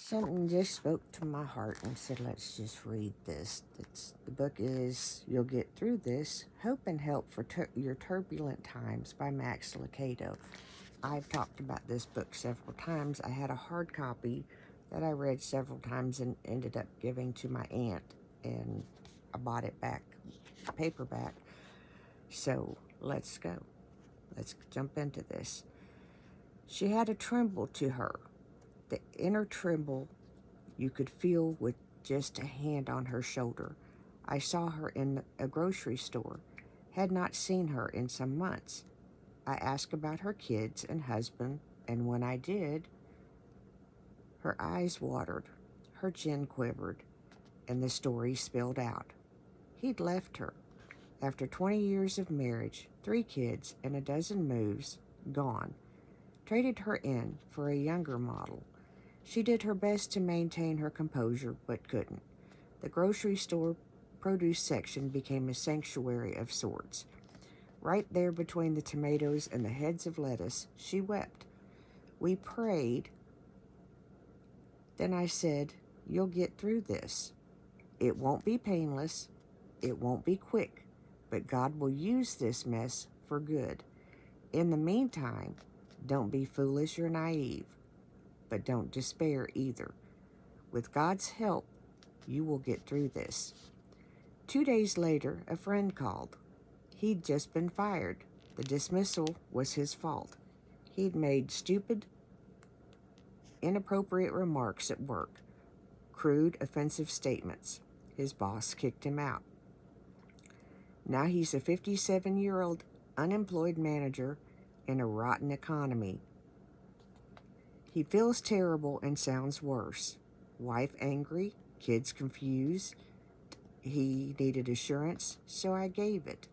Something just spoke to my heart and said, let's just read this. The book is You'll Get Through This, Hope and Help for Your Turbulent Times by Max Lucado. I've talked about this book several times. I had a hard copy that I read several times and ended up giving to my aunt, and I bought it back, paperback. So let's go. Let's jump into this. She had a tremble to her. The inner tremble you could feel with just a hand on her shoulder. I saw her in a grocery store, had not seen her in some months. I asked about her kids and husband, and when I did, her eyes watered, her chin quivered, and the story spilled out. He'd left her. After 20 years of marriage, 3 kids, and a dozen moves, gone. Traded her in for a younger model. She did her best to maintain her composure, but couldn't. The grocery store produce section became a sanctuary of sorts. Right there between the tomatoes and the heads of lettuce, she wept. We prayed. Then I said, "You'll get through this. It won't be painless. It won't be quick. But God will use this mess for good. In the meantime, don't be foolish or naive. But don't despair either. With God's help, you will get through this." 2 days later, a friend called. He'd just been fired. The dismissal was his fault. He'd made stupid, inappropriate remarks at work, crude, offensive statements. His boss kicked him out. Now he's a 57-year-old unemployed manager in a rotten economy. He feels terrible and sounds worse. Wife angry, kids confused. He needed assurance, so I gave it.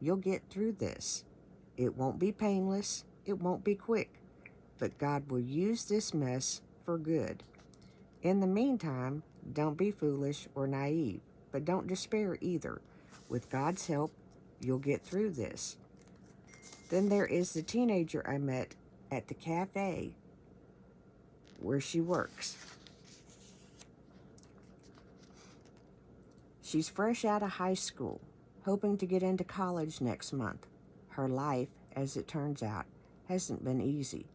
You'll get through this. It won't be painless. It won't be quick. But God will use this mess for good. In the meantime, don't be foolish or naive, but don't despair either. With God's help, you'll get through this. Then there is the teenager I met at the cafe where she works. She's fresh out of high school, hoping to get into college next month. Her life, as it turns out, hasn't been easy.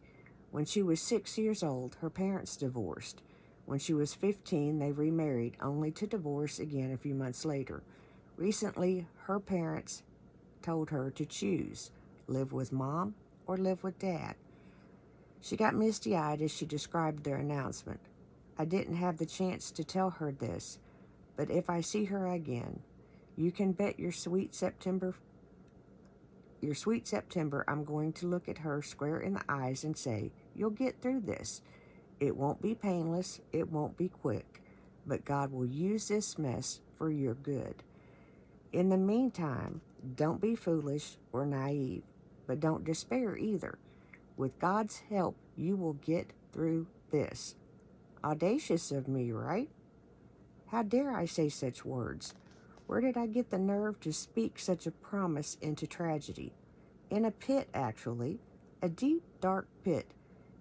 When she was 6 years old, her parents divorced. When she was 15, they remarried, only to divorce again a few months later. Recently, her parents told her to choose, live with mom or live with dad. She got misty-eyed as she described their announcement. I didn't have the chance to tell her this, but if I see her again, you can bet your sweet September I'm going to look at her square in the eyes and say, "You'll get through this. It won't be painless, it won't be quick, but God will use this mess for your good. In the meantime, don't be foolish or naive, but don't despair either. With God's help, you will get through this." Audacious of me, right? How dare I say such words? Where did I get the nerve to speak such a promise into tragedy? In a pit, actually, a deep, dark pit,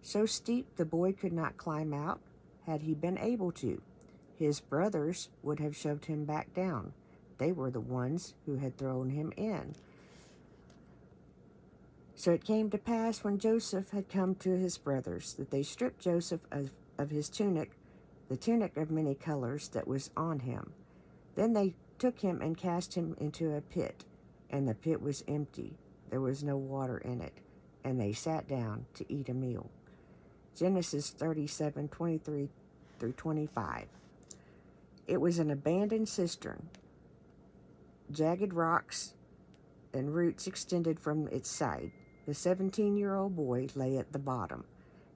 so steep the boy could not climb out, had he been able to. His brothers would have shoved him back down. They were the ones who had thrown him in. So it came to pass when Joseph had come to his brothers that they stripped Joseph of his tunic, the tunic of many colors that was on him. Then they took him and cast him into a pit, and the pit was empty. There was no water in it, and they sat down to eat a meal. Genesis 37:23 through 25. It was an abandoned cistern. Jagged rocks and roots extended from its side. The 17-year-old boy lay at the bottom.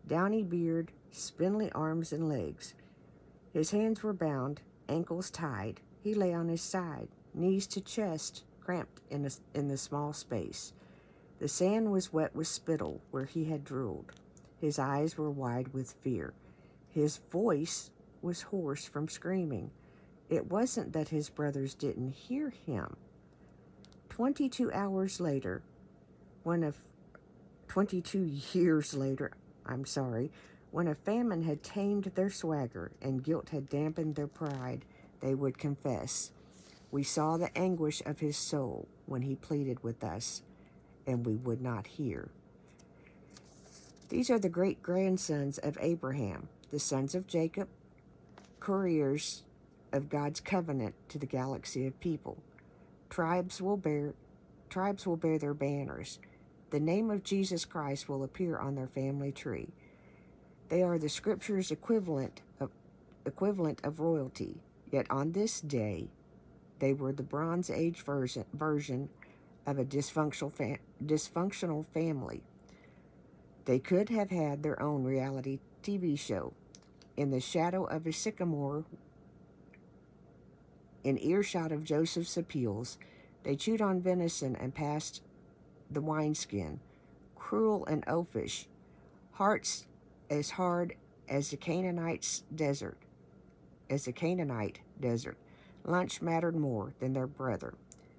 Downy beard, spindly arms and legs. His hands were bound, ankles tied. He lay on his side, knees to chest, cramped in the small space. The sand was wet with spittle where he had drooled. His eyes were wide with fear. His voice was hoarse from screaming. It wasn't that his brothers didn't hear him. 22 hours later, 22 years later, When a famine had tamed their swagger and guilt had dampened their pride, they would confess. We saw the anguish of his soul when he pleaded with us, and we would not hear. These are the great-grandsons of Abraham, the sons of Jacob, couriers of God's covenant to the galaxy of people. Tribes will bear their banners. The name of Jesus Christ will appear on their family tree. They are the scripture's equivalent of royalty. Yet on this day, they were the Bronze Age version of a dysfunctional family. They could have had their own reality TV show. In the shadow of a sycamore, in earshot of Joseph's appeals, they chewed on venison and passed the wineskin, cruel and oafish, hearts as hard as the Canaanite desert. Lunch mattered more than their brother.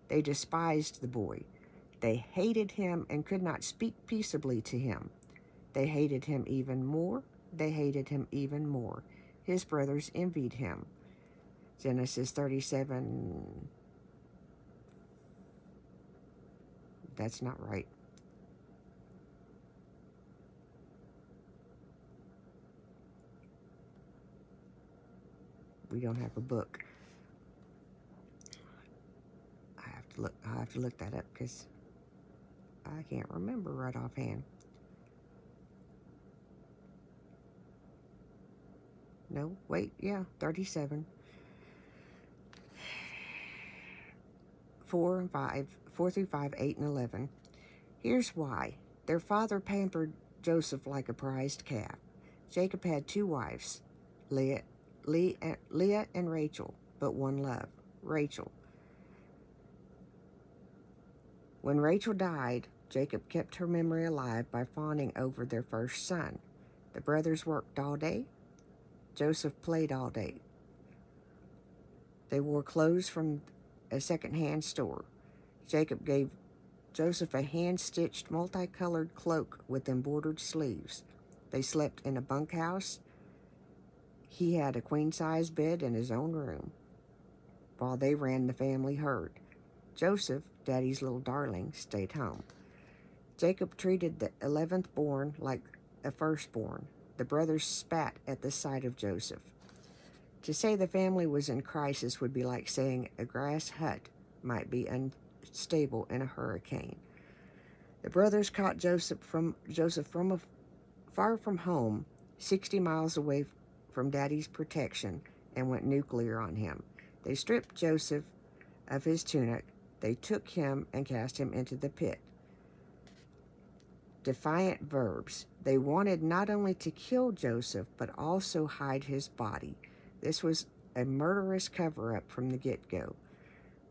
They despised the boy. They hated him and could not speak peaceably to him. They hated him even more. His brothers envied him. Genesis 37. That's not right. We don't have a book. I have to look that up because I can't remember right offhand. No, wait, yeah, 37. 4 through 5, 8, and 11. Here's why. Their father pampered Joseph like a prized calf. Jacob had 2 wives, Leah and Rachel, but one loved, Rachel. When Rachel died, Jacob kept her memory alive by fawning over their first son. The brothers worked all day. Joseph played all day. They wore clothes from a second-hand store. Jacob gave Joseph a hand-stitched, multicolored cloak with embroidered sleeves. They slept in a bunkhouse. He had a queen-size bed in his own room, while they ran the family herd. Joseph, Daddy's little darling, stayed home. Jacob treated the 11th born like a firstborn. The brothers spat at the sight of Joseph. To say the family was in crisis would be like saying a grass hut might be unstable in a hurricane. The brothers caught Joseph from far from home, 60 miles away from Daddy's protection, and went nuclear on him. They stripped Joseph of his tunic. They took him and cast him into the pit. Defiant verbs. They wanted not only to kill Joseph, but also hide his body. This was a murderous cover-up from the get-go.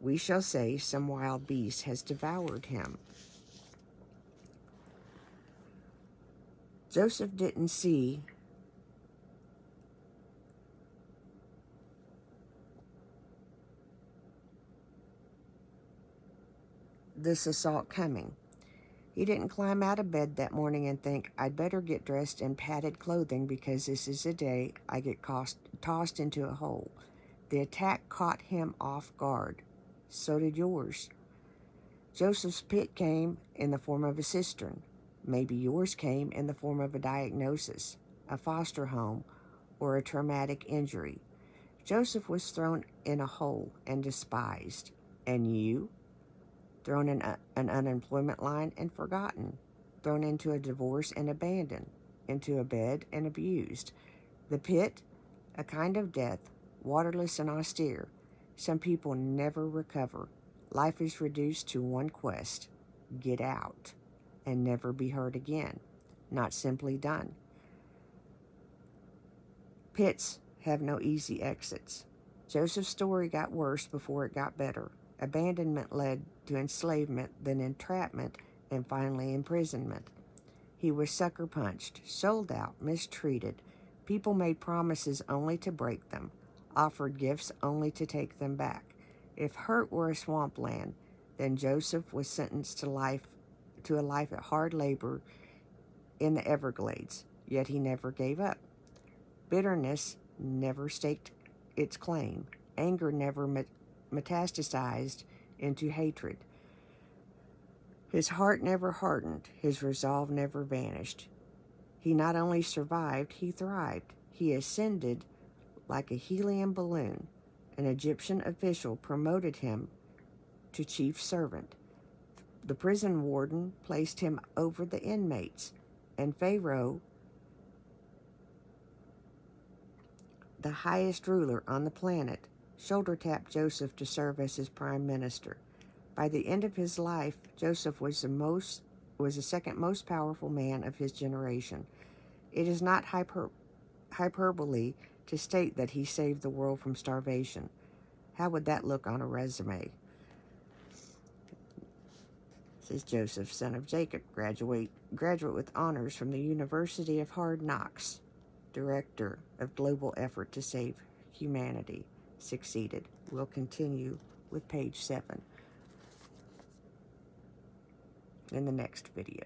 We shall say some wild beast has devoured him. Joseph didn't see this assault coming. He didn't climb out of bed that morning and think, I'd better get dressed in padded clothing because this is the day I get tossed into a hole. The attack caught him off guard. So did yours. Joseph's pit came in the form of a cistern. Maybe yours came in the form of a diagnosis, a foster home, or a traumatic injury. Joseph was thrown in a hole and despised. And you? Thrown in an unemployment line and forgotten, thrown into a divorce and abandoned, into a bed and abused. The pit, a kind of death, waterless and austere. Some people never recover. Life is reduced to one quest: get out and never be heard again. Not simply done. Pits have no easy exits. Joseph's story got worse before it got better. Abandonment led to enslavement, then entrapment, and finally imprisonment. He was sucker punched, sold out, mistreated. People made promises only to break them, offered gifts only to take them back. If hurt were a swampland, then Joseph was sentenced to a life of hard labor in the Everglades. yet he never gave up. Bitterness never staked its claim. Anger never metastasized into hatred. His heart never hardened. His resolve never vanished. He not only survived, he thrived. He ascended like a helium balloon. An Egyptian official promoted him to chief servant. The prison warden placed him over the inmates, and Pharaoh, the highest ruler on the planet, shoulder-tapped Joseph to serve as his prime minister. By the end of his life, Joseph was the second most powerful man of his generation. It is not hyperbole to state that he saved the world from starvation. How would that look on a resume? This is Joseph, son of Jacob, graduate with honors from the University of Hard Knocks, director of global effort to save humanity, succeeded. We'll continue with page 7 in the next video.